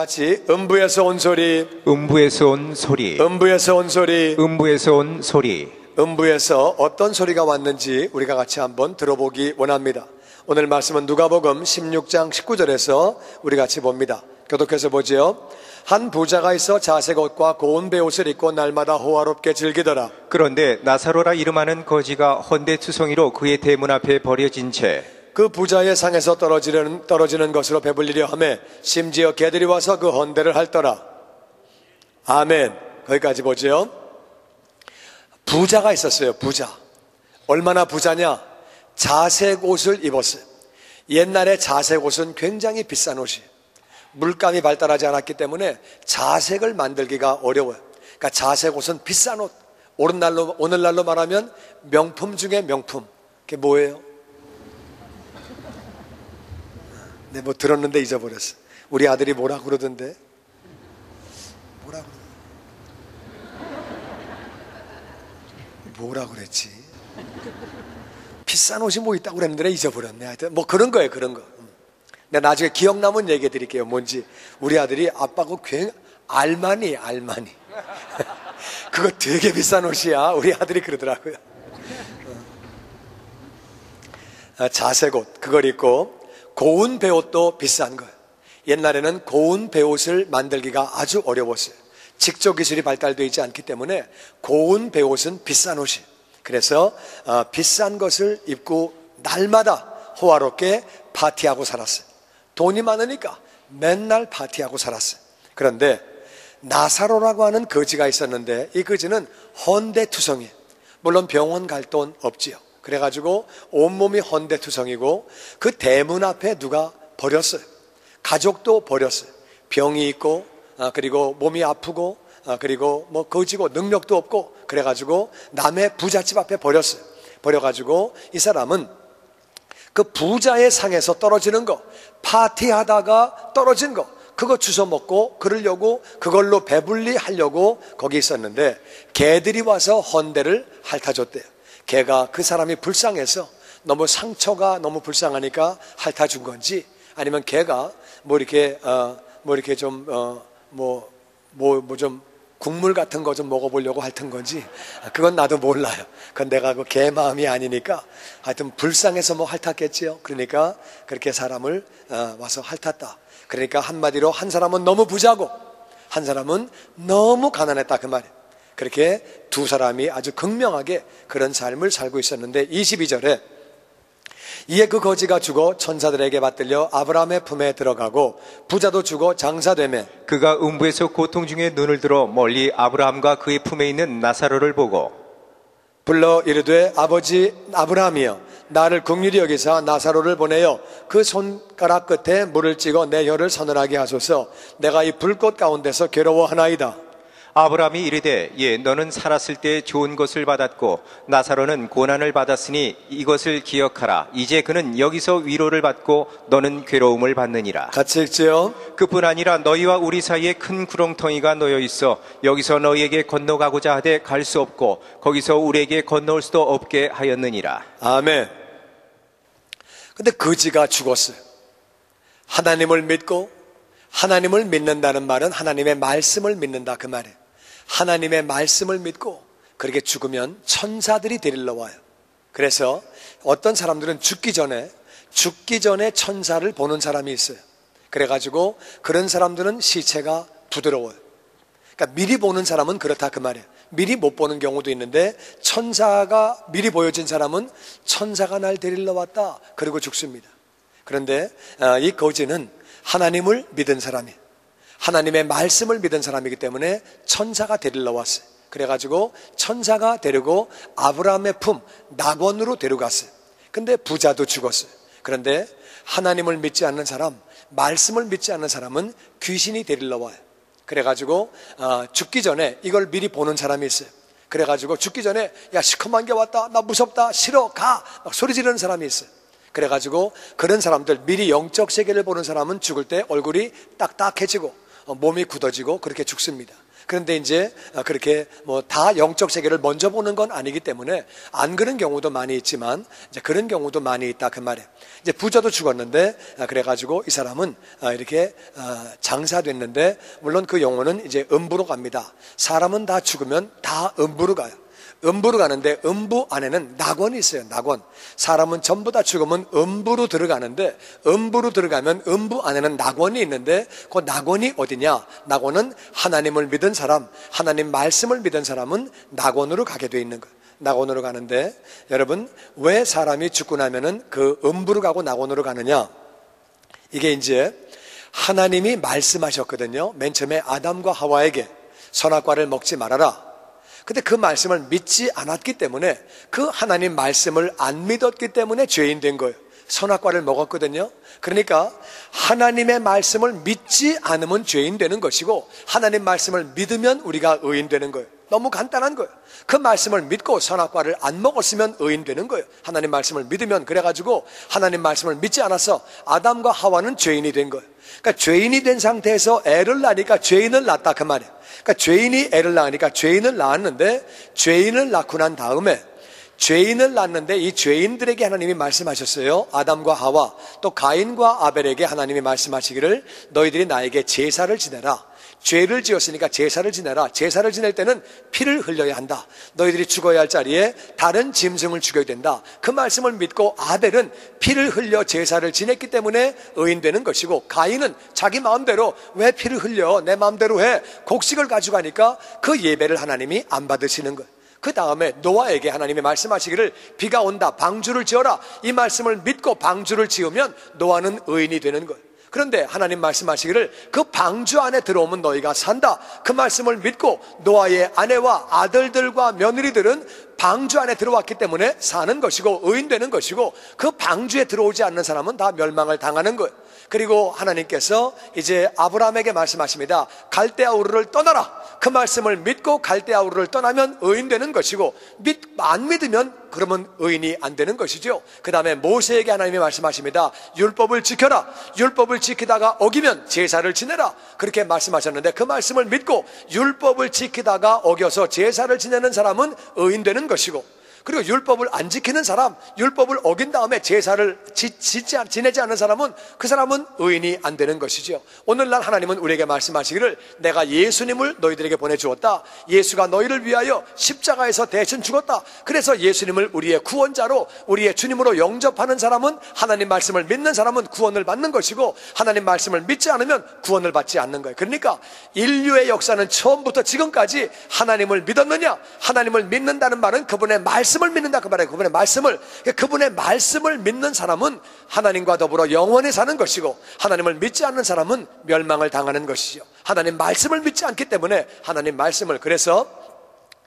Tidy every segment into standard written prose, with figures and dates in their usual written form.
같이 음부에서 온 소리, 음부에서 온 소리, 음부에서 온 소리, 음부에서 온 소리. 음부에서 어떤 소리가 왔는지 우리가 같이 한번 들어보기 원합니다. 오늘 말씀은 누가복음 16장 19절에서 우리 같이 봅니다. 교독해서 보지요. 한 부자가 있어 자색 옷과 고운 베옷을 입고 날마다 호화롭게 즐기더라. 그런데 나사로라 이름하는 거지가 헌데투성이로 그의 대문 앞에 버려진 채 그 부자의 상에서 떨어지는 것으로 배불리려 하며 심지어 개들이 와서 그 헌대를 핥더라. 아멘. 거기까지 보지요. 부자가 있었어요. 부자. 얼마나 부자냐? 자색 옷을 입었어요. 옛날에 자색 옷은 굉장히 비싼 옷이에요. 물감이 발달하지 않았기 때문에 자색을 만들기가 어려워요. 그러니까 자색 옷은 비싼 옷. 오늘날로 말하면 명품 중에 명품. 그게 뭐예요? 네, 뭐 들었는데 잊어버렸어. 우리 아들이 뭐라고 그러던데? 뭐라고 그랬지? 비싼 옷이 뭐 있다고 그랬는데 잊어버렸네. 하여튼 뭐 그런 거예요, 그런 거. 근데 나중에 기억나면 얘기해 드릴게요. 뭔지. 우리 아들이 아빠하고 알마니. 그거 되게 비싼 옷이야. 우리 아들이 그러더라고요. 자색 옷, 그걸 입고 고운 베옷도 비싼 거예요. 옛날에는 고운 베옷을 만들기가 아주 어려웠어요. 직조 기술이 발달되어 있지 않기 때문에 고운 베옷은 비싼 옷이에요. 그래서 비싼 것을 입고 날마다 호화롭게 파티하고 살았어요. 돈이 많으니까 맨날 파티하고 살았어요. 그런데 나사로라고 하는 거지가 있었는데 이 거지는 헌데투성이에요. 물론 병원 갈 돈 없지요. 그래가지고 온몸이 헌데투성이고 그 대문 앞에 누가 버렸어요. 가족도 버렸어요. 병이 있고 그리고 몸이 아프고 그리고 뭐 거지고 능력도 없고 그래가지고 남의 부잣집 앞에 버렸어요. 버려가지고 이 사람은 그 부자의 상에서 떨어지는 거, 파티하다가 떨어진 거, 그거 주워 먹고 그러려고 그걸로 배불리 하려고 거기 있었는데 개들이 와서 헌대를 핥아줬대요. 개가 그 사람이 불쌍해서 너무 상처가 너무 불쌍하니까 핥아준 건지 아니면 개가 뭐 이렇게 좀 국물 같은 거 좀 먹어보려고 핥은 건지 그건 나도 몰라요. 그건 내가 그 개 마음이 아니니까 하여튼 불쌍해서 뭐 핥았겠지요. 그러니까 그렇게 사람을 와서 핥았다. 그러니까 한마디로 한 사람은 너무 부자고 한 사람은 너무 가난했다 그 말이에요. 그렇게 두 사람이 아주 극명하게 그런 삶을 살고 있었는데 22절에 이에 그 거지가 죽어 천사들에게 받들려 아브라함의 품에 들어가고 부자도 죽어 장사되매 그가 음부에서 고통 중에 눈을 들어 멀리 아브라함과 그의 품에 있는 나사로를 보고 불러 이르되 아버지 아브라함이여 나를 긍휼히 여기사 나사로를 보내어 그 손가락 끝에 물을 찍어 내 혀를 서늘하게 하소서. 내가 이 불꽃 가운데서 괴로워하나이다. 아브라함이 이르되 예 너는 살았을 때 좋은 것을 받았고 나사로는 고난을 받았으니 이것을 기억하라. 이제 그는 여기서 위로를 받고 너는 괴로움을 받느니라. 같이 읽지요. 그뿐 아니라 너희와 우리 사이에 큰 구렁텅이가 놓여 있어 여기서 너희에게 건너가고자 하되 갈 수 없고 거기서 우리에게 건너올 수도 없게 하였느니라. 아멘. 근데 거지가 죽었어요. 하나님을 믿고 하나님을 믿는다는 말은 하나님의 말씀을 믿는다 그 말이에요. 하나님의 말씀을 믿고 그렇게 죽으면 천사들이 데리러 와요. 그래서 어떤 사람들은 죽기 전에 천사를 보는 사람이 있어요. 그래가지고 그런 사람들은 시체가 부드러워요. 그러니까 미리 보는 사람은 그렇다 그 말이에요. 미리 못 보는 경우도 있는데 천사가 미리 보여진 사람은 천사가 날 데리러 왔다 그리고 죽습니다. 그런데 이 거지는 하나님을 믿은 사람이에요. 하나님의 말씀을 믿은 사람이기 때문에 천사가 데리러 왔어요. 그래가지고 천사가 데리고 아브라함의 품 낙원으로 데려갔어요. 근데 부자도 죽었어요. 그런데 하나님을 믿지 않는 사람, 말씀을 믿지 않는 사람은 귀신이 데리러 와요. 그래가지고 죽기 전에 이걸 미리 보는 사람이 있어요. 그래가지고 죽기 전에 야 시커먼 게 왔다, 나 무섭다, 싫어, 가 막 소리 지르는 사람이 있어요. 그래가지고 그런 사람들, 미리 영적 세계를 보는 사람은 죽을 때 얼굴이 딱딱해지고 몸이 굳어지고 그렇게 죽습니다. 그런데 이제 그렇게 뭐 다 영적 세계를 먼저 보는 건 아니기 때문에 안 그런 경우도 많이 있지만 이제 그런 경우도 많이 있다 그 말이에요. 이제 부자도 죽었는데 그래가지고 이 사람은 이렇게 장사됐는데 물론 그 영혼은 이제 음부로 갑니다. 사람은 다 죽으면 다 음부로 가요. 음부로 가는데 음부 안에는 낙원이 있어요. 낙원. 사람은 전부 다 죽으면 음부로 들어가는데 음부로 들어가면 음부 안에는 낙원이 있는데 그 낙원이 어디냐? 낙원은 하나님을 믿은 사람, 하나님 말씀을 믿은 사람은 낙원으로 가게 돼 있는 거예요. 낙원으로 가는데 여러분 왜 사람이 죽고 나면은 그 음부로 가고 낙원으로 가느냐? 이게 이제 하나님이 말씀하셨거든요. 맨 처음에 아담과 하와에게 선악과를 먹지 말아라. 근데 그 말씀을 믿지 않았기 때문에 그 하나님 말씀을 안 믿었기 때문에 죄인 된 거예요. 선악과를 먹었거든요. 그러니까 하나님의 말씀을 믿지 않으면 죄인 되는 것이고 하나님 말씀을 믿으면 우리가 의인 되는 거예요. 너무 간단한 거예요. 그 말씀을 믿고 선악과를 안 먹었으면 의인 되는 거예요. 하나님 말씀을 믿으면. 그래가지고 하나님 말씀을 믿지 않아서 아담과 하와는 죄인이 된 거예요. 그러니까 죄인이 된 상태에서 애를 낳으니까 죄인을 낳았다 그 말이에요. 그러니까 죄인이 애를 낳으니까 죄인을 낳았는데 죄인을 낳고 난 다음에 죄인을 낳았는데 이 죄인들에게 하나님이 말씀하셨어요. 아담과 하와 또 가인과 아벨에게 하나님이 말씀하시기를 너희들이 나에게 제사를 지내라. 죄를 지었으니까 제사를 지내라. 제사를 지낼 때는 피를 흘려야 한다. 너희들이 죽어야 할 자리에 다른 짐승을 죽여야 된다. 그 말씀을 믿고 아벨은 피를 흘려 제사를 지냈기 때문에 의인되는 것이고 가인은 자기 마음대로 왜 피를 흘려 내 마음대로 해 곡식을 가져가니까 그 예배를 하나님이 안 받으시는 거예요. 그 다음에 노아에게 하나님이 말씀하시기를 비가 온다 방주를 지어라. 이 말씀을 믿고 방주를 지으면 노아는 의인이 되는 거예요. 그런데 하나님 말씀하시기를 그 방주 안에 들어오면 너희가 산다. 그 말씀을 믿고 노아의 아내와 아들들과 며느리들은 방주 안에 들어왔기 때문에 사는 것이고 의인되는 것이고 그 방주에 들어오지 않는 사람은 다 멸망을 당하는 거예요. 그리고 하나님께서 이제 아브라함에게 말씀하십니다. 갈대아 우르를 떠나라. 그 말씀을 믿고 갈대아 우르를 떠나면 의인되는 것이고 안 믿으면 그러면 의인이 안 되는 것이죠. 그 다음에 모세에게 하나님이 말씀하십니다. 율법을 지켜라. 율법을 지키다가 어기면 제사를 지내라. 그렇게 말씀하셨는데 그 말씀을 믿고 율법을 지키다가 어겨서 제사를 지내는 사람은 의인되는 것이고 그리고 율법을 안 지키는 사람, 율법을 어긴 다음에 제사를 지내지 않는 사람은 그 사람은 의인이 안 되는 것이죠. 오늘날 하나님은 우리에게 말씀하시기를 내가 예수님을 너희들에게 보내주었다. 예수가 너희를 위하여 십자가에서 대신 죽었다. 그래서 예수님을 우리의 구원자로 우리의 주님으로 영접하는 사람은 하나님 말씀을 믿는 사람은 구원을 받는 것이고 하나님 말씀을 믿지 않으면 구원을 받지 않는 거예요. 그러니까 인류의 역사는 처음부터 지금까지 하나님을 믿었느냐? 하나님을 믿는다는 말은 그분의 말씀을 믿는다 그 말이에요. 그분의 말씀을 믿는 사람은 하나님과 더불어 영원히 사는 것이고 하나님을 믿지 않는 사람은 멸망을 당하는 것이죠. 하나님 말씀을 믿지 않기 때문에 하나님 말씀을 그래서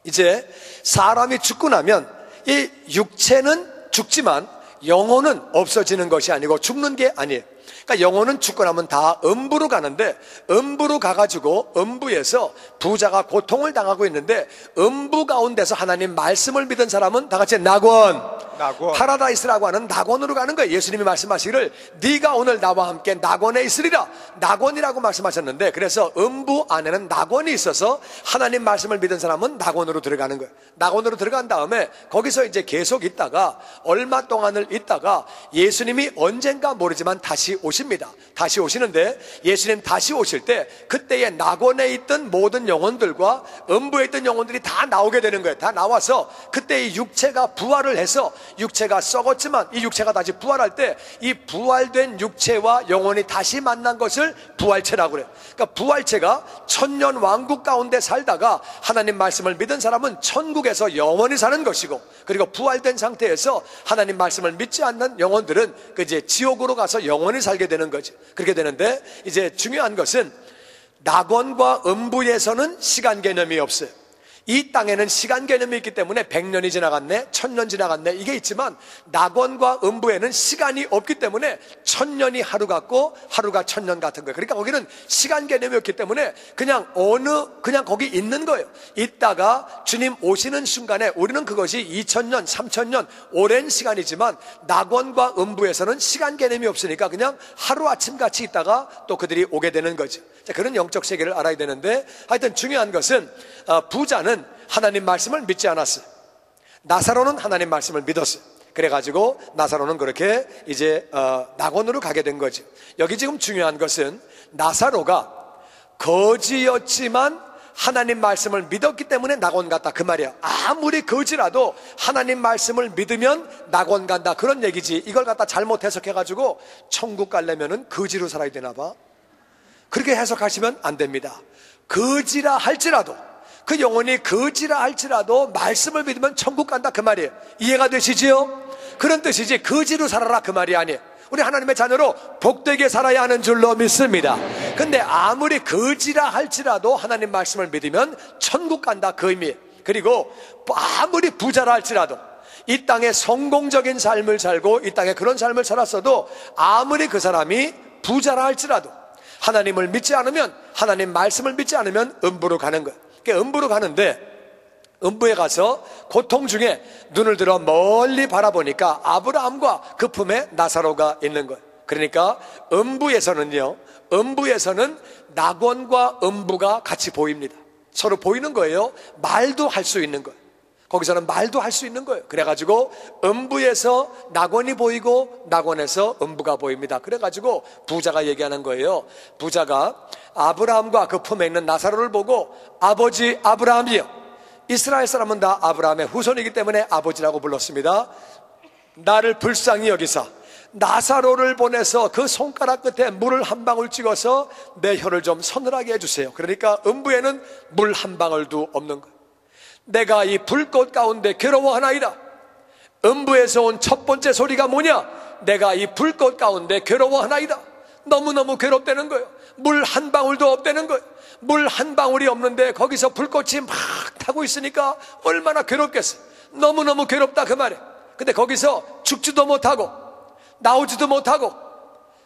이제 사람이 죽고 나면 이 육체는 죽지만 영혼은 없어지는 것이 아니고 죽는 게 아니에요. 그러니까 영혼은 죽고 나면 다 음부로 가는데 음부로 가가지고 음부에서 부자가 고통을 당하고 있는데 음부 가운데서 하나님 말씀을 믿은 사람은 다 같이 낙원. 파라다이스라고 하는 낙원으로 가는 거예요. 예수님이 말씀하시기를 네가 오늘 나와 함께 낙원에 있으리라. 낙원이라고 말씀하셨는데 그래서 음부 안에는 낙원이 있어서 하나님 말씀을 믿은 사람은 낙원으로 들어가는 거예요. 낙원으로 들어간 다음에 거기서 이제 계속 있다가 얼마 동안을 있다가 예수님이 언젠가 모르지만 다시 오십니다. 다시 오시는데 예수님 다시 오실 때 그때의 낙원에 있던 모든 영혼들과 음부에 있던 영혼들이 다 나오게 되는 거예요. 다 나와서 그때 이 육체가 부활을 해서 육체가 썩었지만 이 육체가 다시 부활할 때 이 부활된 육체와 영혼이 다시 만난 것을 부활체라고 그래요. 그러니까 부활체가 천년 왕국 가운데 살다가 하나님 말씀을 믿은 사람은 천국에서 영원히 사는 것이고 그리고 부활된 상태에서 하나님 말씀을 믿지 않는 영혼들은 그 이제 지옥으로 가서 영원히 살게 되는 거죠. 그렇게 되는데 이제 중요한 것은 낙원과 음부에서는 시간 개념이 없어요. 이 땅에는 시간 개념이 있기 때문에 100년이 지나갔네, 1000년 지나갔네 이게 있지만 낙원과 음부에는 시간이 없기 때문에 1000년이 하루 같고 하루가 1000년 같은 거예요. 그러니까 거기는 시간 개념이 없기 때문에 그냥 거기 있는 거예요. 있다가 주님 오시는 순간에 우리는 그것이 2000년, 3000년 오랜 시간이지만 낙원과 음부에서는 시간 개념이 없으니까 그냥 하루아침 같이 있다가 또 그들이 오게 되는 거죠. 자, 그런 영적 세계를 알아야 되는데 하여튼 중요한 것은 부자는 하나님 말씀을 믿지 않았어요. 나사로는 하나님 말씀을 믿었어요. 그래가지고 나사로는 그렇게 이제 낙원으로 가게 된 거죠. 여기 지금 중요한 것은 나사로가 거지였지만 하나님 말씀을 믿었기 때문에 낙원 갔다 그 말이야. 아무리 거지라도 하나님 말씀을 믿으면 낙원 간다 그런 얘기지. 이걸 갖다 잘못 해석해가지고 천국 가려면은 거지로 살아야 되나 봐. 그렇게 해석하시면 안 됩니다. 거지라 할지라도, 그 영혼이 거지라 할지라도 말씀을 믿으면 천국 간다 그 말이에요. 이해가 되시지요? 그런 뜻이지 거지로 살아라 그 말이 아니에요. 우리 하나님의 자녀로 복되게 살아야 하는 줄로 믿습니다. 근데 아무리 거지라 할지라도 하나님 말씀을 믿으면 천국 간다 그 의미예요. 그리고 아무리 부자라 할지라도 이 땅에 성공적인 삶을 살고 이 땅에 그런 삶을 살았어도 아무리 그 사람이 부자라 할지라도 하나님을 믿지 않으면, 하나님 말씀을 믿지 않으면 음부로 가는 거예요. 그러니까 음부로 가는데 음부에 가서 고통 중에 눈을 들어 멀리 바라보니까 아브라함과 그 품에 나사로가 있는 거예요. 그러니까 음부에서는 낙원과 음부가 같이 보입니다. 서로 보이는 거예요. 말도 할 수 있는 거예요. 거기서는 말도 할 수 있는 거예요. 그래가지고 음부에서 낙원이 보이고 낙원에서 음부가 보입니다. 그래가지고 부자가 얘기하는 거예요. 부자가 아브라함과 그 품에 있는 나사로를 보고 아버지 아브라함이요. 이스라엘 사람은 다 아브라함의 후손이기 때문에 아버지라고 불렀습니다. 나를 불쌍히 여기사 나사로를 보내서 그 손가락 끝에 물을 한 방울 찍어서 내 혀를 좀 서늘하게 해주세요. 그러니까 음부에는 물 한 방울도 없는 거예요. 내가 이 불꽃 가운데 괴로워하나이다. 음부에서 온 첫 번째 소리가 뭐냐? 내가 이 불꽃 가운데 괴로워하나이다. 너무너무 괴롭다는 거예요. 물 한 방울도 없다는 거예요. 물 한 방울이 없는데 거기서 불꽃이 막 타고 있으니까 얼마나 괴롭겠어. 너무너무 괴롭다 그 말이에요. 근데 거기서 죽지도 못하고 나오지도 못하고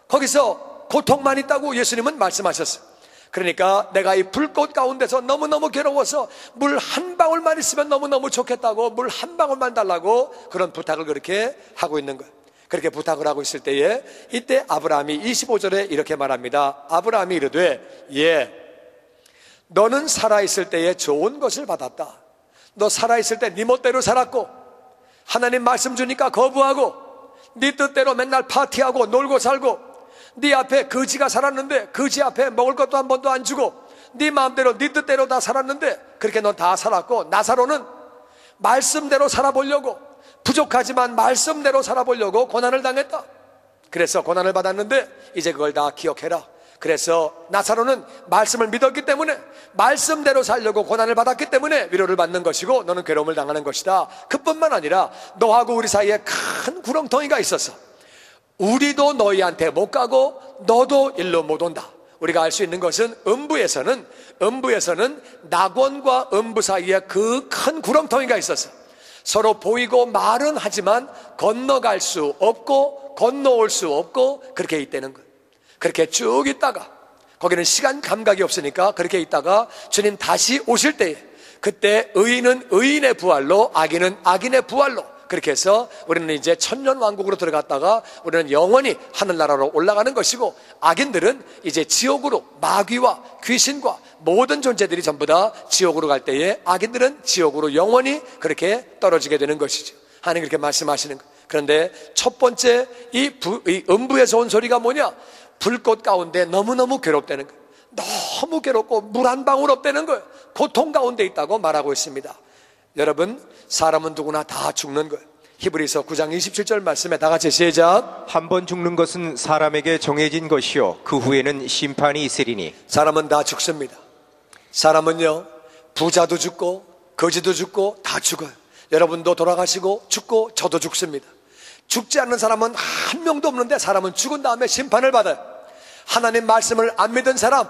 거기서 고통만 있다고 예수님은 말씀하셨어요. 그러니까 내가 이 불꽃 가운데서 너무너무 괴로워서 물 한 방울만 있으면 너무너무 좋겠다고 물 한 방울만 달라고 그런 부탁을 그렇게 하고 있는 거예요. 그렇게 부탁을 하고 있을 때에 이때 아브라함이 25절에 이렇게 말합니다. 아브라함이 이르되 너는 살아있을 때에 좋은 것을 받았다. 너 살아있을 때 네 멋대로 살았고 하나님 말씀 주니까 거부하고 네 뜻대로 맨날 파티하고 놀고 살고 네 앞에 거지가 살았는데 거지 앞에 먹을 것도 한 번도 안 주고 네 마음대로 네 뜻대로 다 살았는데 그렇게 넌 다 살았고 나사로는 말씀대로 살아보려고 부족하지만 말씀대로 살아보려고 고난을 당했다. 그래서 고난을 받았는데 이제 그걸 다 기억해라. 그래서 나사로는 말씀을 믿었기 때문에 말씀대로 살려고 고난을 받았기 때문에 위로를 받는 것이고 너는 괴로움을 당하는 것이다. 그뿐만 아니라 너하고 우리 사이에 큰 구렁텅이가 있었어. 우리도 너희한테 못 가고 너도 일로 못 온다. 우리가 알 수 있는 것은 음부에서는 낙원과 음부 사이에 그 큰 구렁텅이가 있었어. 서로 보이고 말은 하지만 건너갈 수 없고 건너올 수 없고 그렇게 있다는 거예요. 그렇게 쭉 있다가 거기는 시간 감각이 없으니까 그렇게 있다가 주님 다시 오실 때에 그때 의인은 의인의 부활로 악인은 악인의 부활로 그렇게 해서 우리는 이제 천년왕국으로 들어갔다가 우리는 영원히 하늘나라로 올라가는 것이고 악인들은 이제 지옥으로 마귀와 귀신과 모든 존재들이 전부 다 지옥으로 갈 때에 악인들은 지옥으로 영원히 그렇게 떨어지게 되는 것이죠. 하나님 그렇게 말씀하시는 거예요. 그런데 첫 번째 이 음부에서 온 소리가 뭐냐? 불꽃 가운데 너무너무 괴롭다는 거예요. 너무 괴롭고 물 한 방울 없다는 거예요. 고통 가운데 있다고 말하고 있습니다. 여러분 사람은 누구나 다 죽는 거예요. 히브리서 9장 27절 말씀에 다 같이 시작. 한 번 죽는 것은 사람에게 정해진 것이요 그 후에는 심판이 있으리니. 사람은 다 죽습니다. 사람은요 부자도 죽고 거지도 죽고 다 죽어요. 여러분도 돌아가시고 죽고 저도 죽습니다. 죽지 않는 사람은 한 명도 없는데 사람은 죽은 다음에 심판을 받아요. 하나님 말씀을 안 믿은 사람,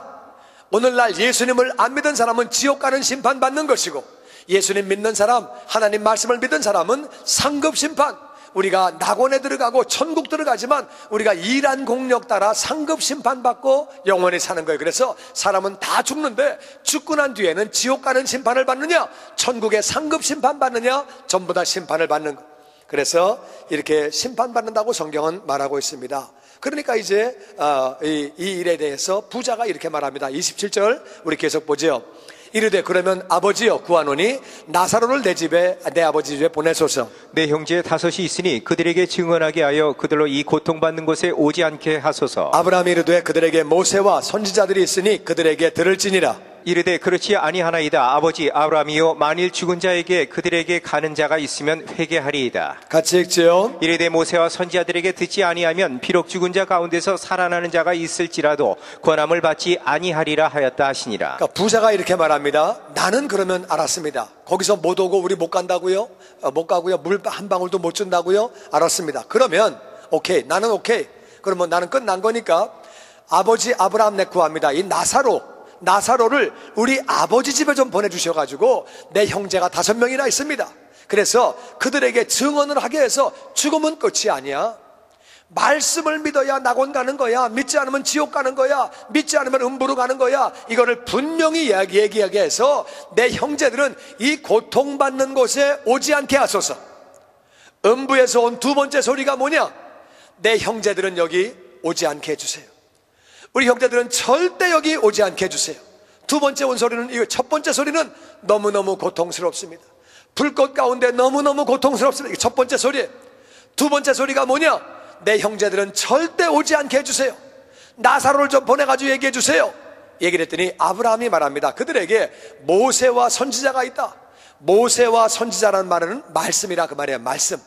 오늘날 예수님을 안 믿은 사람은 지옥 가는 심판 받는 것이고 예수님 믿는 사람, 하나님 말씀을 믿은 사람은 상급 심판, 우리가 낙원에 들어가고 천국 들어가지만 우리가 일한 공력 따라 상급 심판받고 영원히 사는 거예요. 그래서 사람은 다 죽는데 죽고 난 뒤에는 지옥 가는 심판을 받느냐, 천국의 상급 심판 받느냐, 전부 다 심판을 받는 거. 그래서 이렇게 심판받는다고 성경은 말하고 있습니다. 그러니까 이제 이 일에 대해서 부자가 이렇게 말합니다. 27절 우리 계속 보죠. 이르되 그러면 아버지여 구하노니 나사로를 내 아버지 집에 보내소서. 내 형제 다섯이 있으니 그들에게 증언하게 하여 그들로 이 고통받는 곳에 오지 않게 하소서. 아브라함이 이르되 그들에게 모세와 선지자들이 있으니 그들에게 들을지니라. 이르되 그렇지 아니하나이다. 아버지 아브라함이요 만일 죽은 자에게 그들에게 가는 자가 있으면 회개하리이다. 같이 읽지요. 이르되 모세와 선지자들에게 듣지 아니하면 비록 죽은 자 가운데서 살아나는 자가 있을지라도 권함을 받지 아니하리라 하였다 하시니라. 그러니까 부자가 이렇게 말합니다. 나는 그러면 알았습니다. 거기서 못 오고 우리 못 간다고요? 못 가고요. 물 한 방울도 못 준다고요? 알았습니다. 그러면 오케이, 나는 오케이. 그러면 나는 끝난 거니까 아버지 아브라함 내 구합니다. 이 나사로를 우리 아버지 집에 좀 보내주셔가지고 내 형제가 5명이나 있습니다. 그래서 그들에게 증언을 하게 해서 죽으면 끝이 아니야. 말씀을 믿어야 낙원 가는 거야. 믿지 않으면 지옥 가는 거야. 믿지 않으면 음부로 가는 거야. 이거를 분명히 얘기하게 해서 내 형제들은 이 고통받는 곳에 오지 않게 하소서. 음부에서 온 두 번째 소리가 뭐냐? 내 형제들은 여기 오지 않게 해주세요. 우리 형제들은 절대 여기 오지 않게 해주세요. 두 번째 온 소리는, 첫 번째 소리는 너무너무 고통스럽습니다. 불꽃 가운데 너무너무 고통스럽습니다. 첫 번째 소리. 두 번째 소리가 뭐냐? 내 형제들은 절대 오지 않게 해주세요. 나사로를 좀 보내가지고 얘기해 주세요. 얘기를 했더니 아브라함이 말합니다. 그들에게 모세와 선지자가 있다. 모세와 선지자라는 말은 말씀이라 그 말이에요. 말씀.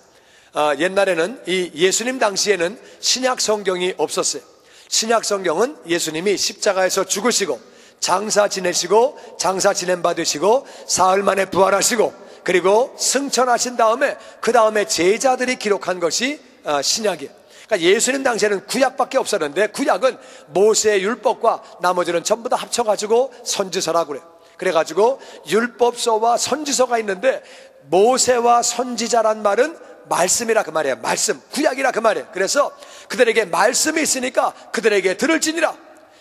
옛날에는 이 예수님 당시에는 신약 성경이 없었어요. 신약 성경은 예수님이 십자가에서 죽으시고 장사 지내시고 장사 지낸 받으시고 사흘 만에 부활하시고 그리고 승천하신 다음에 그 다음에 제자들이 기록한 것이 신약이에요. 그러니까 예수님 당시에는 구약밖에 없었는데 구약은 모세의 율법과 나머지는 전부 다 합쳐가지고 선지서라고 그래요. 그래가지고 율법서와 선지서가 있는데 모세와 선지자란 말은 말씀이라 그 말이에요. 말씀, 구약이라 그 말이에요. 그래서 그들에게 말씀이 있으니까 그들에게 들을지니라.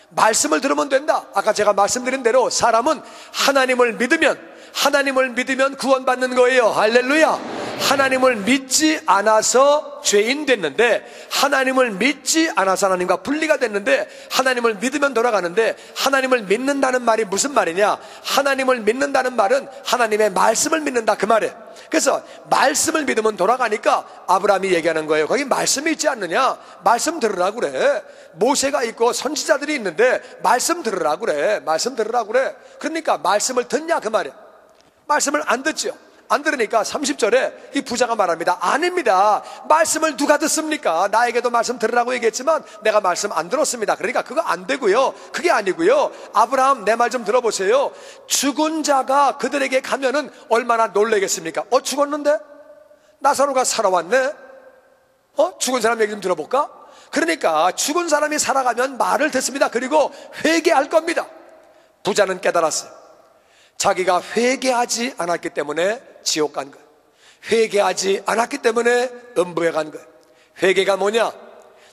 말씀을 들으면 된다. 아까 제가 말씀드린 대로 사람은 하나님을 믿으면 구원받는 거예요. 할렐루야. 하나님을 믿지 않아서 죄인 됐는데, 하나님을 믿지 않아서 하나님과 분리가 됐는데, 하나님을 믿으면 돌아가는데, 하나님을 믿는다는 말이 무슨 말이냐? 하나님을 믿는다는 말은 하나님의 말씀을 믿는다 그 말이에요. 그래서 말씀을 믿으면 돌아가니까 아브라함이 얘기하는 거예요. 거기 말씀이 있지 않느냐? 말씀 들으라고 그래. 모세가 있고 선지자들이 있는데 말씀 들으라고 그래. 말씀 들으라고 그래. 그러니까 말씀을 듣냐 그 말이에요. 말씀을 안 듣죠. 안 들으니까 30절에 이 부자가 말합니다. 아닙니다. 말씀을 누가 듣습니까? 나에게도 말씀 들으라고 얘기했지만 내가 말씀 안 들었습니다. 그러니까 그거 안 되고요. 그게 아니고요. 아브라함 내 말 좀 들어보세요. 죽은 자가 그들에게 가면은 얼마나 놀라겠습니까? 죽었는데? 나사로가 살아왔네? 죽은 사람 얘기 좀 들어볼까? 그러니까 죽은 사람이 살아가면 말을 듣습니다. 그리고 회개할 겁니다. 부자는 깨달았어요. 자기가 회개하지 않았기 때문에 지옥 간 거예요. 회개하지 않았기 때문에 음부에 간 거예요. 회개가 뭐냐?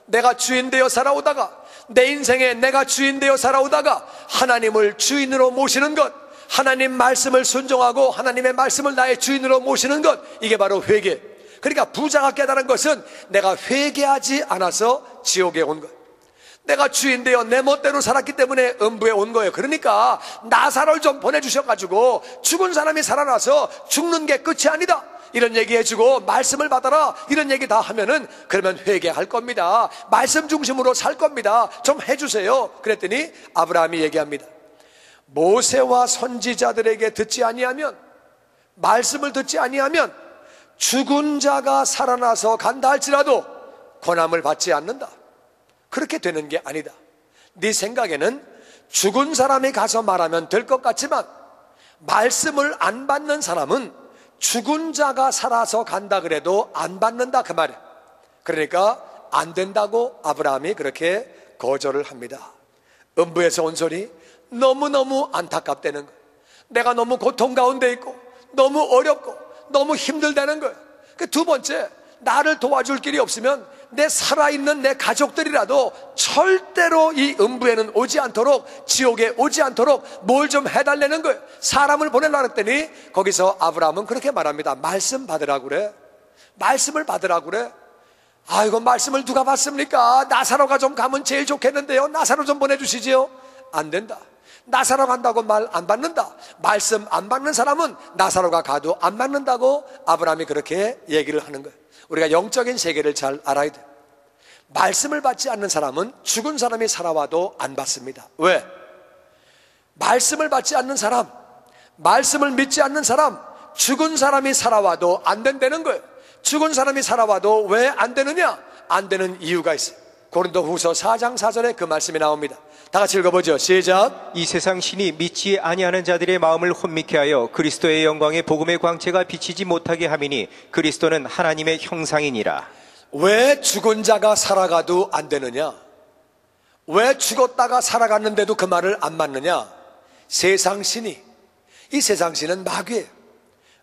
내가 주인 되어 살아오다가, 내 인생에 내가 주인 되어 살아오다가 하나님을 주인으로 모시는 것, 하나님 말씀을 순종하고 하나님의 말씀을 나의 주인으로 모시는 것, 이게 바로 회개. 그러니까 부자가 깨달은 것은 내가 회개하지 않아서 지옥에 온 것, 내가 주인 되어 내 멋대로 살았기 때문에 음부에 온 거예요. 그러니까 나사로를 좀 보내주셔가지고 죽은 사람이 살아나서 죽는 게 끝이 아니다, 이런 얘기 해주고 말씀을 받아라, 이런 얘기 다 하면은 그러면 회개할 겁니다. 말씀 중심으로 살 겁니다. 좀 해주세요. 그랬더니 아브라함이 얘기합니다. 모세와 선지자들에게 듣지 아니하면, 말씀을 듣지 아니하면 죽은 자가 살아나서 간다 할지라도 권함을 받지 않는다. 그렇게 되는 게 아니다. 네 생각에는 죽은 사람이 가서 말하면 될 것 같지만 말씀을 안 받는 사람은 죽은 자가 살아서 간다 그래도 안 받는다 그 말이에요. 그러니까 안 된다고 아브라함이 그렇게 거절을 합니다. 음부에서 온 소리, 너무너무 안타깝다는 거. 내가 너무 고통 가운데 있고 너무 어렵고 너무 힘들다는 거예요. 두 번째, 나를 도와줄 길이 없으면 내 살아있는 내 가족들이라도 절대로 이 음부에는 오지 않도록, 지옥에 오지 않도록 뭘 좀 해달라는 거예요. 사람을 보내려고 했더니 거기서 아브라함은 그렇게 말합니다. 말씀 받으라고 그래. 말씀을 받으라고 그래. 아이고, 말씀을 누가 받습니까? 나사로가 좀 가면 제일 좋겠는데요. 나사로 좀 보내주시지요. 안 된다. 나사로 간다고 말 안 받는다. 말씀 안 받는 사람은 나사로가 가도 안 받는다고 아브라함이 그렇게 얘기를 하는 거예요. 우리가 영적인 세계를 잘 알아야 돼요. 말씀을 받지 않는 사람은 죽은 사람이 살아와도 안 받습니다. 왜? 말씀을 받지 않는 사람, 말씀을 믿지 않는 사람, 죽은 사람이 살아와도 안 된다는 거예요. 죽은 사람이 살아와도 왜 안 되느냐? 안 되는 이유가 있어요. 고린도후서 4장 4절에 그 말씀이 나옵니다. 다 같이 읽어보죠. 시작. 이 세상 신이 믿지 아니하는 자들의 마음을 혼미케 하여 그리스도의 영광의 복음의 광채가 비치지 못하게 함이니 그리스도는 하나님의 형상이니라. 왜 죽은 자가 살아가도 안 되느냐? 왜 죽었다가 살아갔는데도 그 말을 안 맞느냐? 세상 신이, 이 세상 신은 마귀예요.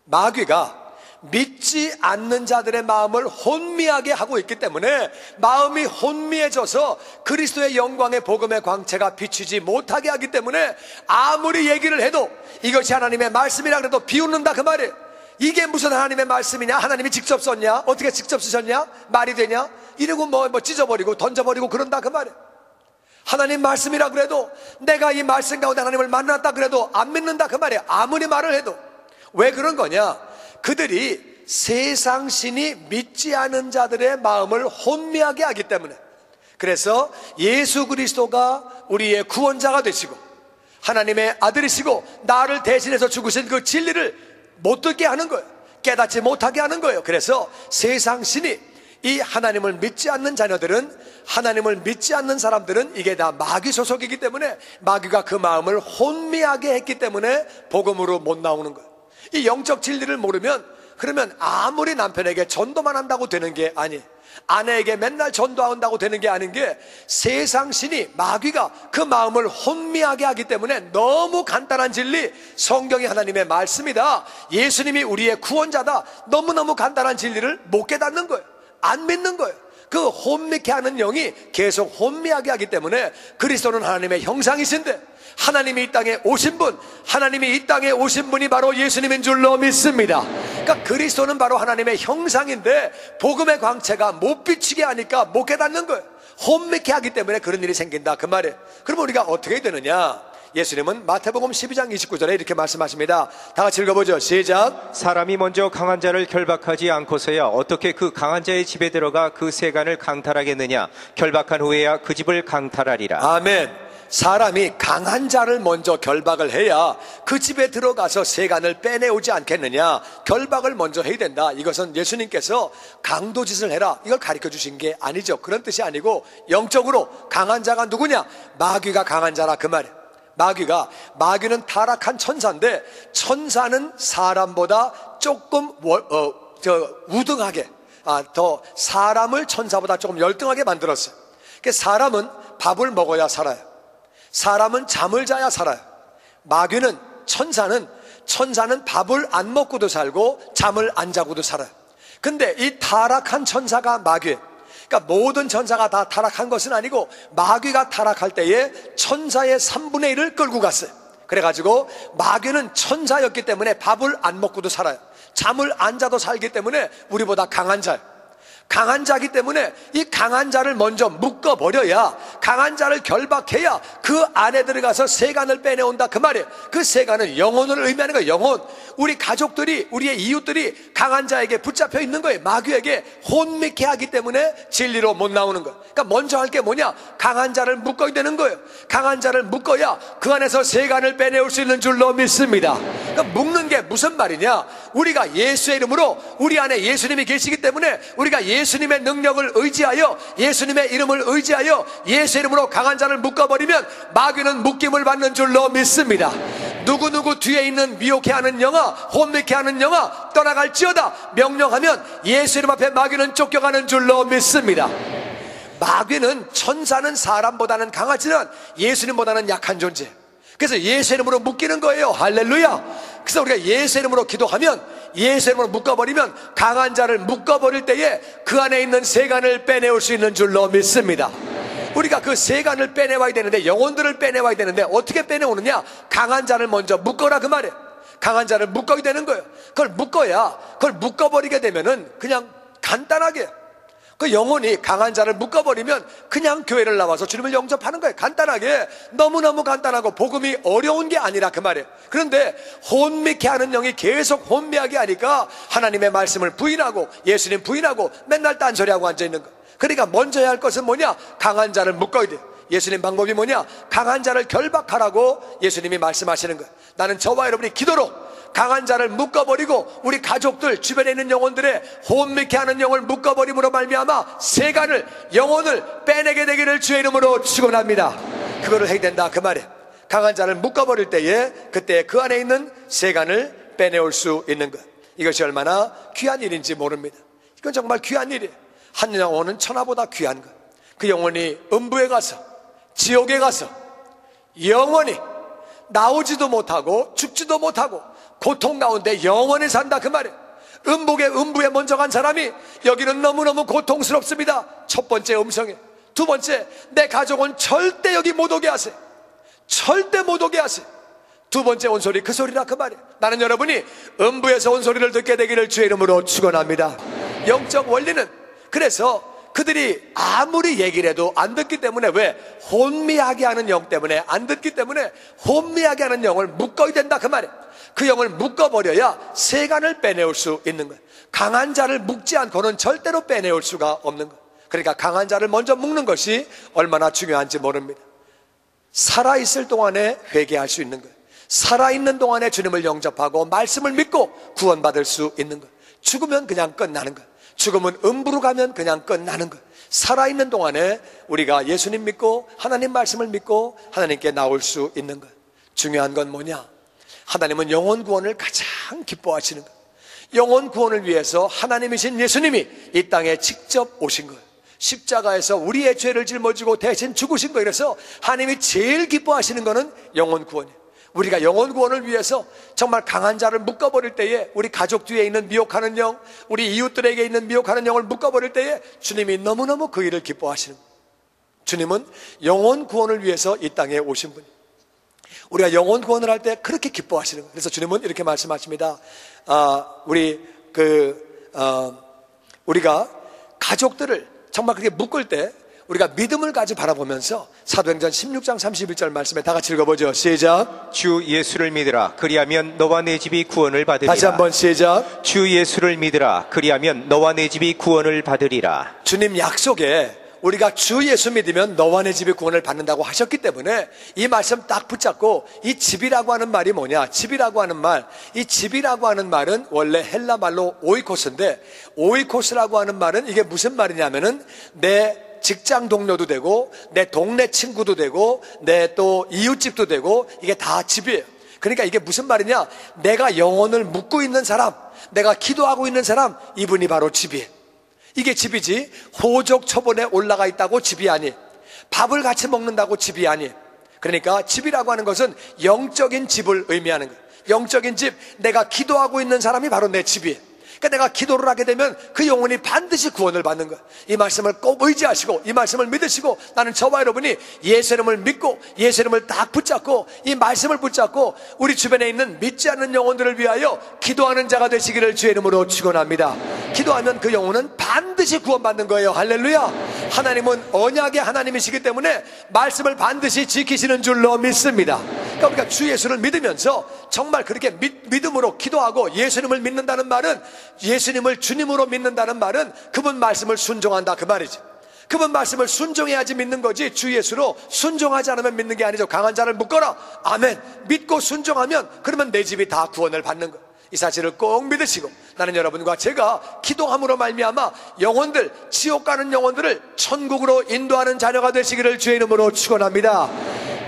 마귀가 믿지 않는 자들의 마음을 혼미하게 하고 있기 때문에 마음이 혼미해져서 그리스도의 영광의 복음의 광채가 비치지 못하게 하기 때문에 아무리 얘기를 해도 이것이 하나님의 말씀이라 그래도 비웃는다 그 말이에요. 이게 무슨 하나님의 말씀이냐? 하나님이 직접 썼냐? 어떻게 직접 쓰셨냐? 말이 되냐? 이러고 뭐 찢어버리고 던져버리고 그런다 그 말이에요. 하나님 말씀이라 그래도, 내가 이 말씀 가운데 하나님을 만났다 그래도 안 믿는다 그 말이에요. 아무리 말을 해도. 왜 그런 거냐? 그들이 세상 신이 믿지 않은 자들의 마음을 혼미하게 하기 때문에. 그래서 예수 그리스도가 우리의 구원자가 되시고 하나님의 아들이시고 나를 대신해서 죽으신 그 진리를 못 듣게 하는 거예요. 깨닫지 못하게 하는 거예요. 그래서 세상 신이, 이 하나님을 믿지 않는 자녀들은, 하나님을 믿지 않는 사람들은 이게 다 마귀 소속이기 때문에 마귀가 그 마음을 혼미하게 했기 때문에 복음으로 못 나오는 거예요. 이 영적 진리를 모르면, 그러면 아무리 남편에게 전도만 한다고 되는 게 아니에요. 아내에게 맨날 전도한다고 되는 게 아닌 게, 세상 신이, 마귀가 그 마음을 혼미하게 하기 때문에 너무 간단한 진리, 성경이 하나님의 말씀이다, 예수님이 우리의 구원자다, 너무너무 간단한 진리를 못 깨닫는 거예요. 안 믿는 거예요. 그 혼미케 하는 영이 계속 혼미하게 하기 때문에 그리스도는 하나님의 형상이신데, 하나님이 이 땅에 오신 분, 하나님이 이 땅에 오신 분이 바로 예수님인 줄로 믿습니다. 그러니까 그리스도는 바로 하나님의 형상인데 복음의 광채가 못 비치게 하니까 못 깨닫는 거예요. 혼미케 하기 때문에 그런 일이 생긴다 그 말이에요. 그럼 우리가 어떻게 되느냐? 예수님은 마태복음 12장 29절에 이렇게 말씀하십니다. 다 같이 읽어보죠. 시작. 사람이 먼저 강한 자를 결박하지 않고서야 어떻게 그 강한 자의 집에 들어가 그 세간을 강탈하겠느냐? 결박한 후에야 그 집을 강탈하리라. 아멘. 사람이 강한 자를 먼저 결박을 해야 그 집에 들어가서 세간을 빼내오지 않겠느냐? 결박을 먼저 해야 된다. 이것은 예수님께서 강도짓을 해라, 이걸 가르쳐 주신 게 아니죠. 그런 뜻이 아니고 영적으로 강한 자가 누구냐? 마귀가 강한 자라 그 말이에요. 마귀는 타락한 천사인데, 천사는 사람보다 조금 우등하게, 더 사람을 천사보다 조금 열등하게 만들었어요. 그러니까 사람은 밥을 먹어야 살아요. 사람은 잠을 자야 살아요. 마귀는, 천사는 밥을 안 먹고도 살고 잠을 안 자고도 살아요. 근데 이 타락한 천사가 마귀예요. 그러니까 모든 천사가 다 타락한 것은 아니고 마귀가 타락할 때에 천사의 3분의 1을 끌고 갔어요. 그래가지고 마귀는 천사였기 때문에 밥을 안 먹고도 살아요. 잠을 안 자도 살기 때문에 우리보다 강한 자예요. 강한 자기 때문에 이 강한 자를 먼저 묶어버려야, 강한 자를 결박해야 그 안에 들어가서 세간을 빼내온다 그 말이에요. 그 세간은 영혼을 의미하는 거예요. 영혼. 우리 가족들이, 우리의 이웃들이 강한 자에게 붙잡혀 있는 거예요. 마귀에게 혼미케 하기 때문에 진리로 못 나오는 거예요. 그러니까 먼저 할 게 뭐냐? 강한 자를 묶어야 되는 거예요. 강한 자를 묶어야 그 안에서 세간을 빼내올 수 있는 줄로 믿습니다. 그러니까 묶는 게 무슨 말이냐? 우리가 예수의 이름으로, 우리 안에 예수님이 계시기 때문에 우리가 예수님의 능력을 의지하여, 예수님의 이름을 의지하여 예수의 이름으로 강한 자를 묶어버리면 마귀는 묶임을 받는 줄로 믿습니다. 누구누구 뒤에 있는 미혹해 하는 영아, 혼미케 하는 영아 떠나갈지어다 명령하면 예수 이름 앞에 마귀는 쫓겨가는 줄로 믿습니다. 마귀는, 천사는 사람보다는 강하지만 예수님보다는 약한 존재. 그래서 예수 이름으로 묶이는 거예요. 할렐루야. 그래서 우리가 예수 이름으로 기도하면, 예수 이름으로 묶어버리면, 강한 자를 묶어버릴 때에 그 안에 있는 세간을 빼내올 수 있는 줄로 믿습니다. 우리가 그 세간을 빼내와야 되는데, 영혼들을 빼내와야 되는데 어떻게 빼내오느냐? 강한 자를 먼저 묶어라 그 말이에요. 강한 자를 묶어야 되는 거예요. 그걸 묶어야, 그걸 묶어버리게 되면은 그냥 간단하게 그 영혼이 강한 자를 묶어버리면 그냥 교회를 나와서 주님을 영접하는 거예요. 간단하게, 너무너무 간단하고 복음이 어려운 게 아니라 그 말이에요. 그런데 혼미케 하는 영이 계속 혼미하게 하니까 하나님의 말씀을 부인하고 예수님 부인하고 맨날 딴소리하고 앉아있는 거예요. 그러니까 먼저 해야 할 것은 뭐냐? 강한 자를 묶어야 돼요. 예수님 방법이 뭐냐? 강한 자를 결박하라고 예수님이 말씀하시는 거예요. 나는 저와 여러분이 기도로 강한 자를 묶어버리고 우리 가족들 주변에 있는 영혼들의 혼미케 하는 영을 묶어버림으로 말미암아 세간을, 영혼을 빼내게 되기를 주의 이름으로 축원합니다. 그거를 해야 된다 그 말이에요. 강한 자를 묶어버릴 때에 그때 그 안에 있는 세간을 빼내올 수 있는 것, 이것이 얼마나 귀한 일인지 모릅니다. 이건 정말 귀한 일이에요. 한 영혼은 천하보다 귀한 것. 그 영혼이 음부에 가서, 지옥에 가서 영원히 나오지도 못하고 죽지도 못하고 고통 가운데 영원히 산다 그 말이에요. 음부에 먼저 간 사람이 여기는 너무너무 고통스럽습니다. 첫 번째 음성에, 두 번째, 내 가족은 절대 여기 못 오게 하세요. 절대 못 오게 하세요. 두 번째 온 소리, 그 소리라 그 말이에요. 나는 여러분이 음부에서 온 소리를 듣게 되기를 주의 이름으로 축원합니다. 영적 원리는, 그래서 그들이 아무리 얘기를 해도 안 듣기 때문에, 왜? 혼미하게 하는 영 때문에 안 듣기 때문에 혼미하게 하는 영을 묶어야 된다 그 말이에요. 그 영을 묶어버려야 세간을 빼내올 수 있는 거예요. 강한 자를 묶지 않고는 절대로 빼내올 수가 없는 거예요. 그러니까 강한 자를 먼저 묶는 것이 얼마나 중요한지 모릅니다. 살아있을 동안에 회개할 수 있는 거예요. 살아있는 동안에 주님을 영접하고 말씀을 믿고 구원받을 수 있는 거예요. 죽으면 그냥 끝나는 거예요. 죽으면 음부로 가면 그냥 끝나는 거예요. 살아있는 동안에 우리가 예수님 믿고 하나님 말씀을 믿고 하나님께 나올 수 있는 거예요. 중요한 건 뭐냐? 하나님은 영혼 구원을 가장 기뻐하시는 거예요. 영혼 구원을 위해서 하나님이신 예수님이 이 땅에 직접 오신 거예요. 십자가에서 우리의 죄를 짊어지고 대신 죽으신 거예요. 그래서 하나님이 제일 기뻐하시는 거는 영혼 구원이에요. 우리가 영혼 구원을 위해서 정말 강한 자를 묶어버릴 때에, 우리 가족 뒤에 있는 미혹하는 영, 우리 이웃들에게 있는 미혹하는 영을 묶어버릴 때에 주님이 너무너무 그 일을 기뻐하시는 거예요. 주님은 영혼 구원을 위해서 이 땅에 오신 분이에요. 우리가 영혼 구원을 할 때 그렇게 기뻐하시는 거예요. 그래서 주님은 이렇게 말씀하십니다. 우리가 가족들을 정말 그렇게 묶을 때 우리가 믿음을 가지고 바라보면서 사도행전 16장 31절 말씀에 다 같이 읽어보죠. 시작. 주 예수를 믿으라. 그리하면 너와 내 집이 구원을 받으리라. 다시 한번 시작. 주 예수를 믿으라. 그리하면 너와 내 집이 구원을 받으리라. 주님 약속에 우리가 주 예수 믿으면 너와 내 집이 구원을 받는다고 하셨기 때문에 이 말씀 딱 붙잡고, 이 집이라고 하는 말이 뭐냐? 집이라고 하는 말, 이 집이라고 하는 말은 원래 헬라 말로 오이코스인데, 오이코스라고 하는 말은 이게 무슨 말이냐면은 내 직장 동료도 되고 내 동네 친구도 되고 내 또 이웃집도 되고 이게 다 집이에요. 그러니까 이게 무슨 말이냐? 내가 영혼을 묶고 있는 사람, 내가 기도하고 있는 사람, 이분이 바로 집이에요. 이게 집이지, 호적 처본에 올라가 있다고 집이 아니에요. 밥을 같이 먹는다고 집이 아니에요. 그러니까 집이라고 하는 것은 영적인 집을 의미하는 거예요. 영적인 집, 내가 기도하고 있는 사람이 바로 내 집이에요. 그러니까 내가 기도를 하게 되면 그 영혼이 반드시 구원을 받는 거예요. 이 말씀을 꼭 의지하시고 이 말씀을 믿으시고, 나는 저와 여러분이 예수 이름을 믿고 예수 이름을 딱 붙잡고 이 말씀을 붙잡고 우리 주변에 있는 믿지 않는 영혼들을 위하여 기도하는 자가 되시기를 주의 이름으로 축원합니다. 기도하면 그 영혼은 반드시 구원받는 거예요. 할렐루야. 하나님은 언약의 하나님이시기 때문에 말씀을 반드시 지키시는 줄로 믿습니다. 그러니까 우리가 주 예수를 믿으면서 정말 그렇게 믿음으로 기도하고 예수님을 믿는다는 말은, 예수님을 주님으로 믿는다는 말은 그분 말씀을 순종한다 그 말이지. 그분 말씀을 순종해야지 믿는 거지, 주 예수로 순종하지 않으면 믿는 게 아니죠. 강한 자를 묶어라. 아멘. 믿고 순종하면 그러면 내 집이 다 구원을 받는 거. 이 사실을 꼭 믿으시고, 나는 여러분과 제가 기도함으로 말미암아 영혼들, 지옥 가는 영혼들을 천국으로 인도하는 자녀가 되시기를 주의 이름으로 축원합니다.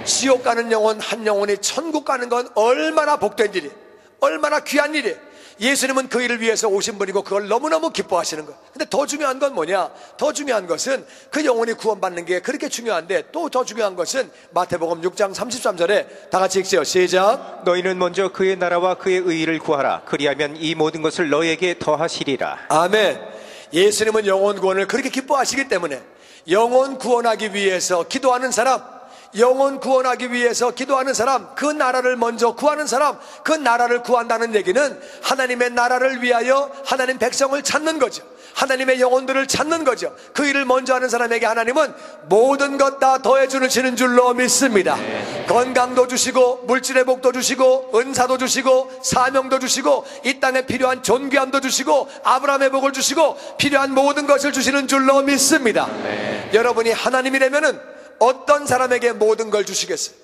지옥 가는 영혼 한 영혼이 천국 가는 건 얼마나 복된 일이에요. 얼마나 귀한 일이에요. 예수님은 그 일을 위해서 오신 분이고 그걸 너무너무 기뻐하시는 거예요. 근데 더 중요한 건 뭐냐? 더 중요한 것은 그 영혼이 구원받는 게 그렇게 중요한데, 또 더 중요한 것은 마태복음 6장 33절에 다 같이 읽죠. 시작. 너희는 먼저 그의 나라와 그의 의의를 구하라. 그리하면 이 모든 것을 너희에게 더하시리라. 아멘. 예수님은 영혼 구원을 그렇게 기뻐하시기 때문에 영혼 구원하기 위해서 기도하는 사람, 영혼 구원하기 위해서 기도하는 사람, 그 나라를 먼저 구하는 사람, 그 나라를 구한다는 얘기는 하나님의 나라를 위하여 하나님 백성을 찾는 거죠. 하나님의 영혼들을 찾는 거죠. 그 일을 먼저 하는 사람에게 하나님은 모든 것 다 더해 주시는 줄로 믿습니다. 건강도 주시고 물질의 복도 주시고 은사도 주시고 사명도 주시고 이 땅에 필요한 존귀함도 주시고 아브라함의 복을 주시고 필요한 모든 것을 주시는 줄로 믿습니다. 여러분이 하나님이라면은 어떤 사람에게 모든 걸 주시겠어요?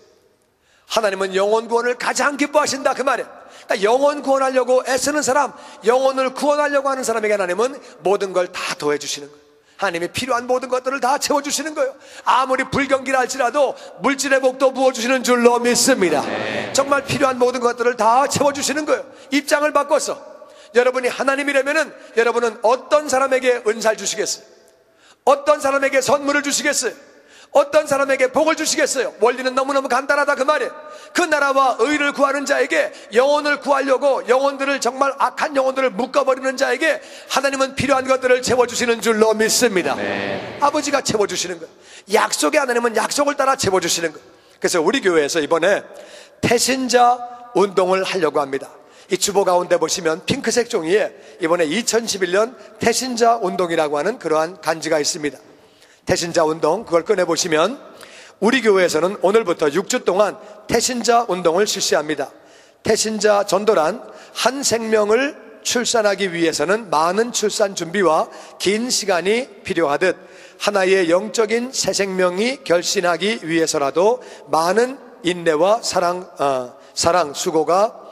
하나님은 영혼 구원을 가장 기뻐하신다, 그 말이에요. 그러니까 영혼 구원하려고 애쓰는 사람, 영혼을 구원하려고 하는 사람에게 하나님은 모든 걸 다 더해 주시는 거예요. 하나님이 필요한 모든 것들을 다 채워주시는 거예요. 아무리 불경기라 할지라도 물질의 복도 부어주시는 줄로 믿습니다. 정말 필요한 모든 것들을 다 채워주시는 거예요. 입장을 바꿔서 여러분이 하나님이라면은 여러분은 어떤 사람에게 은사를 주시겠어요? 어떤 사람에게 선물을 주시겠어요? 어떤 사람에게 복을 주시겠어요? 원리는 너무너무 간단하다, 그 말이에요. 그 나라와 의를 구하는 자에게, 영혼을 구하려고 영혼들을, 정말 악한 영혼들을 묶어버리는 자에게 하나님은 필요한 것들을 채워주시는 줄로 믿습니다. 아버지가 채워주시는 거예요. 약속의 하나님은 약속을 따라 채워주시는 거예요. 그래서 우리 교회에서 이번에 태신자 운동을 하려고 합니다. 이 주보 가운데 보시면 핑크색 종이에 이번에 2011년 태신자 운동이라고 하는 그러한 간지가 있습니다. 태신자 운동, 그걸 꺼내보시면 우리 교회에서는 오늘부터 6주 동안 태신자 운동을 실시합니다. 태신자 전도란 한 생명을 출산하기 위해서는 많은 출산 준비와 긴 시간이 필요하듯 하나의 영적인 새 생명이 결신하기 위해서라도 많은 인내와 사랑, 수고가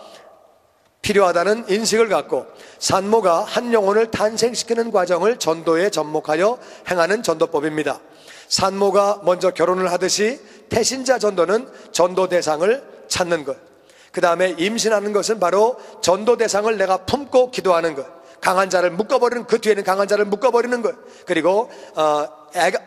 필요하다는 인식을 갖고 산모가 한 영혼을 탄생시키는 과정을 전도에 접목하여 행하는 전도법입니다. 산모가 먼저 결혼을 하듯이 태신자 전도는 전도 대상을 찾는 것, 그 다음에 임신하는 것은 바로 전도 대상을 내가 품고 기도하는 것, 강한 자를 묶어버리는, 그 뒤에는 강한 자를 묶어버리는 것, 그리고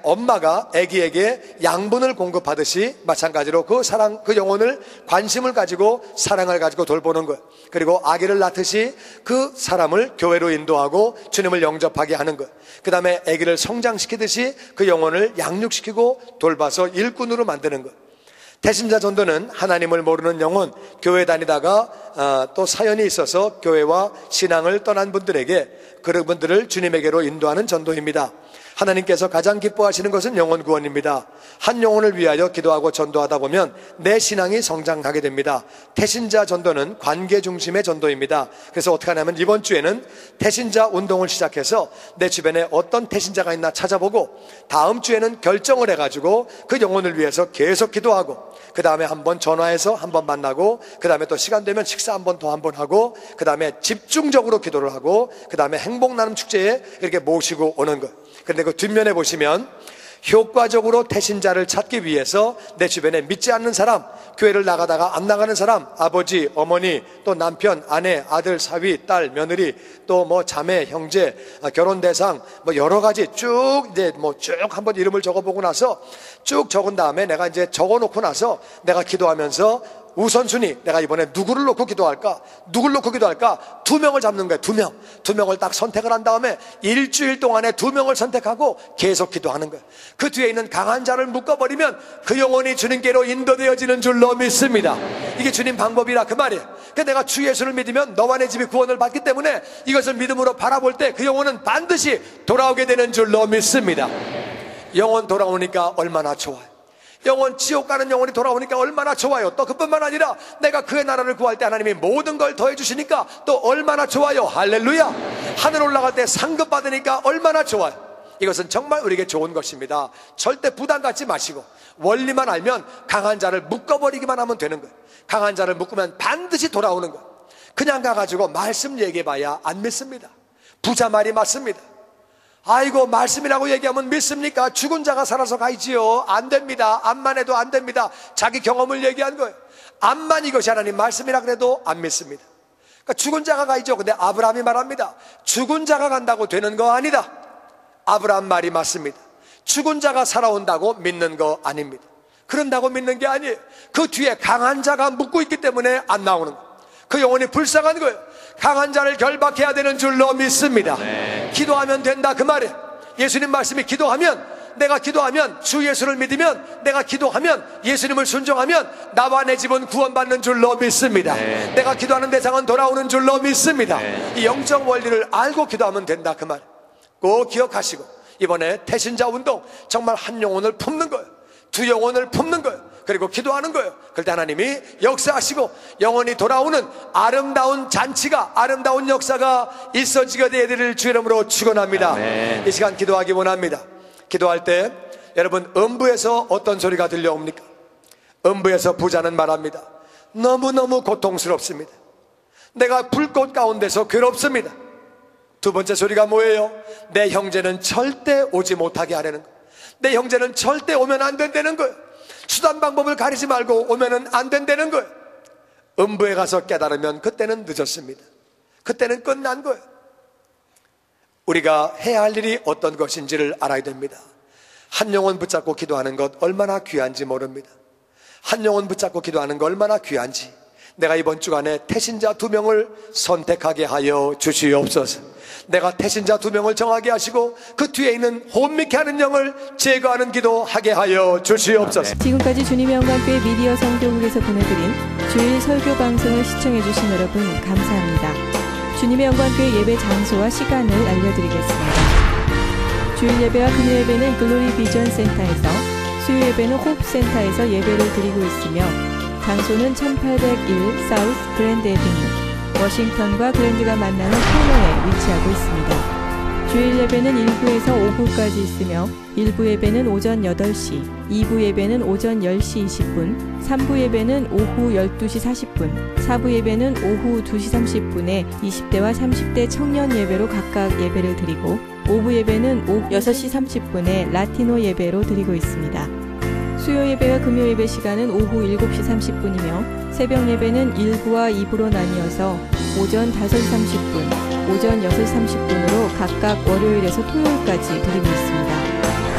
엄마가 아기에게 양분을 공급하듯이 마찬가지로 그 사랑, 그 영혼을 관심을 가지고 사랑을 가지고 돌보는 것, 그리고 아기를 낳듯이 그 사람을 교회로 인도하고 주님을 영접하게 하는 것, 그 다음에 아기를 성장시키듯이 그 영혼을 양육시키고 돌봐서 일꾼으로 만드는 것. 태신자 전도는 하나님을 모르는 영혼, 교회 다니다가 또 사연이 있어서 교회와 신앙을 떠난 분들에게 그런 분들을 주님에게로 인도하는 전도입니다. 하나님께서 가장 기뻐하시는 것은 영혼 구원입니다. 한 영혼을 위하여 기도하고 전도하다 보면 내 신앙이 성장하게 됩니다. 태신자 전도는 관계 중심의 전도입니다. 그래서 어떻게 하냐면 이번 주에는 태신자 운동을 시작해서 내 주변에 어떤 태신자가 있나 찾아보고 다음 주에는 결정을 해가지고 그 영혼을 위해서 계속 기도하고 그 다음에 한번 전화해서 한번 만나고 그 다음에 또 시간 되면 식사 한번 더 한번 하고 그 다음에 집중적으로 기도를 하고 그 다음에 행복나눔 축제에 이렇게 모시고 오는 것. 그런데 그 뒷면에 보시면 효과적으로 태신자를 찾기 위해서 내 주변에 믿지 않는 사람, 교회를 나가다가 안 나가는 사람, 아버지, 어머니, 또 남편, 아내, 아들, 사위, 딸, 며느리, 또 뭐 자매, 형제, 결혼 대상, 뭐 여러 가지 쭉 이제 쭉 한번 이름을 적어보고 나서 쭉 적은 다음에 내가 이제 적어놓고 나서 내가 기도하면서 우선순위, 내가 이번에 누구를 놓고 기도할까? 누구를 놓고 기도할까? 2명을 잡는 거예요. 2명. 2명을 딱 선택을 한 다음에 일주일 동안에 2명을 선택하고 계속 기도하는 거예요. 그 뒤에 있는 강한 자를 묶어버리면 그 영혼이 주님께로 인도되어지는 줄로 믿습니다. 이게 주님 방법이라 그 말이에요. 그러니까 내가 주 예수를 믿으면 너와 내 집이 구원을 받기 때문에 이것을 믿음으로 바라볼 때 그 영혼은 반드시 돌아오게 되는 줄로 믿습니다. 영혼 돌아오니까 얼마나 좋아요. 영혼, 지옥 가는 영혼이 돌아오니까 얼마나 좋아요. 또 그뿐만 아니라 내가 그의 나라를 구할 때 하나님이 모든 걸 더해 주시니까 또 얼마나 좋아요. 할렐루야. 하늘 올라갈 때 상급 받으니까 얼마나 좋아요. 이것은 정말 우리에게 좋은 것입니다. 절대 부담 갖지 마시고 원리만 알면 강한 자를 묶어버리기만 하면 되는 거예요. 강한 자를 묶으면 반드시 돌아오는 거예요. 그냥 가가지고 말씀 얘기해봐야 안 믿습니다. 부자 말이 맞습니다. 아이고 말씀이라고 얘기하면 믿습니까? 죽은 자가 살아서 가야지요. 안 됩니다. 암만 해도 안 됩니다. 자기 경험을 얘기한 거예요. 암만 이것이 하나님 말씀이라 그래도 안 믿습니다. 그러니까 죽은 자가 가야죠. 근데 아브라함이 말합니다. 죽은 자가 간다고 되는 거 아니다. 아브라함 말이 맞습니다. 죽은 자가 살아온다고 믿는 거 아닙니다. 그런다고 믿는 게 아니에요. 그 뒤에 강한 자가 묻고 있기 때문에 안 나오는 거예요. 그 영혼이 불쌍한 거예요. 강한 자를 결박해야 되는 줄로 믿습니다. 기도하면 된다 그 말이에요. 예수님 말씀이 내가 기도하면 주 예수를 믿으면, 내가 기도하면 예수님을 순종하면 나와 내 집은 구원받는 줄로 믿습니다. 내가 기도하는 대상은 돌아오는 줄로 믿습니다. 이 영적 원리를 알고 기도하면 된다 그 말 꼭 기억하시고, 이번에 태신자 운동 정말 한 영혼을 품는 거예요. 두 영혼을 품는 거예요. 그리고 기도하는 거예요. 그때 하나님이 역사하시고 영혼이 돌아오는 아름다운 잔치가, 아름다운 역사가 있어지게 되기를 주의 이름으로 축원합니다. 이 시간 기도하기 원합니다. 기도할 때 여러분, 음부에서 어떤 소리가 들려옵니까? 음부에서 부자는 말합니다. 너무너무 고통스럽습니다. 내가 불꽃 가운데서 괴롭습니다. 두 번째 소리가 뭐예요? 내 형제는 절대 오지 못하게 하려는 거예요. 내 형제는 절대 오면 안 된다는 거예요. 수단 방법을 가리지 말고 오면은 안 된다는 거예요. 음부에 가서 깨달으면 그때는 늦었습니다. 그때는 끝난 거예요. 우리가 해야 할 일이 어떤 것인지를 알아야 됩니다. 한 영혼 붙잡고 기도하는 것 얼마나 귀한지 모릅니다. 한 영혼 붙잡고 기도하는 것 얼마나 귀한지, 내가 이번 주간에 태신자 2명을 선택하게 하여 주시옵소서. 내가 태신자 2명을 정하게 하시고 그 뒤에 있는 혼미케 하는 영을 제거하는 기도하게 하여 주시옵소서. 지금까지 주님의 영광교회 미디어 성교국에서 보내드린 주일 설교 방송을 시청해주신 여러분 감사합니다. 주님의 영광교회 예배 장소와 시간을 알려드리겠습니다. 주일 예배와 금요 예배는 글로리 비전 센터에서, 수요 예배는 호프센터에서 예배를 드리고 있으며, 장소는 1801 사우스 그랜드 애비뉴 워싱턴과 그랜드가 만나는 코너에 위치하고 있습니다. 주일 예배는 1부에서 5부까지 있으며, 1부 예배는 오전 8시, 2부 예배는 오전 10시 20분, 3부 예배는 오후 12시 40분, 4부 예배는 오후 2시 30분에 20대와 30대 청년 예배로 각각 예배를 드리고, 5부 예배는 오후 6시 30분에 라티노 예배로 드리고 있습니다. 수요 예배와 금요 예배 시간은 오후 7시 30분이며 새벽 예배는 1부와 2부로 나뉘어서 오전 5시 30분, 오전 6시 30분으로 각각 월요일에서 토요일까지 드리고 있습니다.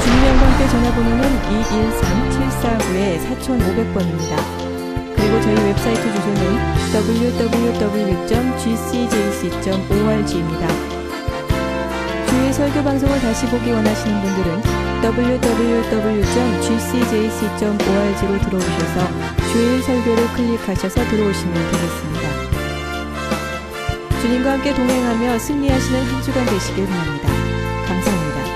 주님의 영광교회 전화번호는 213-749-4500번입니다. 그리고 저희 웹사이트 주소는 www.gcjc.org입니다. 주의 설교 방송을 다시 보기 원하시는 분들은 www.gcjc.org로 들어오셔서 주일 설교를 클릭하셔서 들어오시면 되겠습니다. 주님과 함께 동행하며 승리하시는 한 주간 되시길 바랍니다. 감사합니다.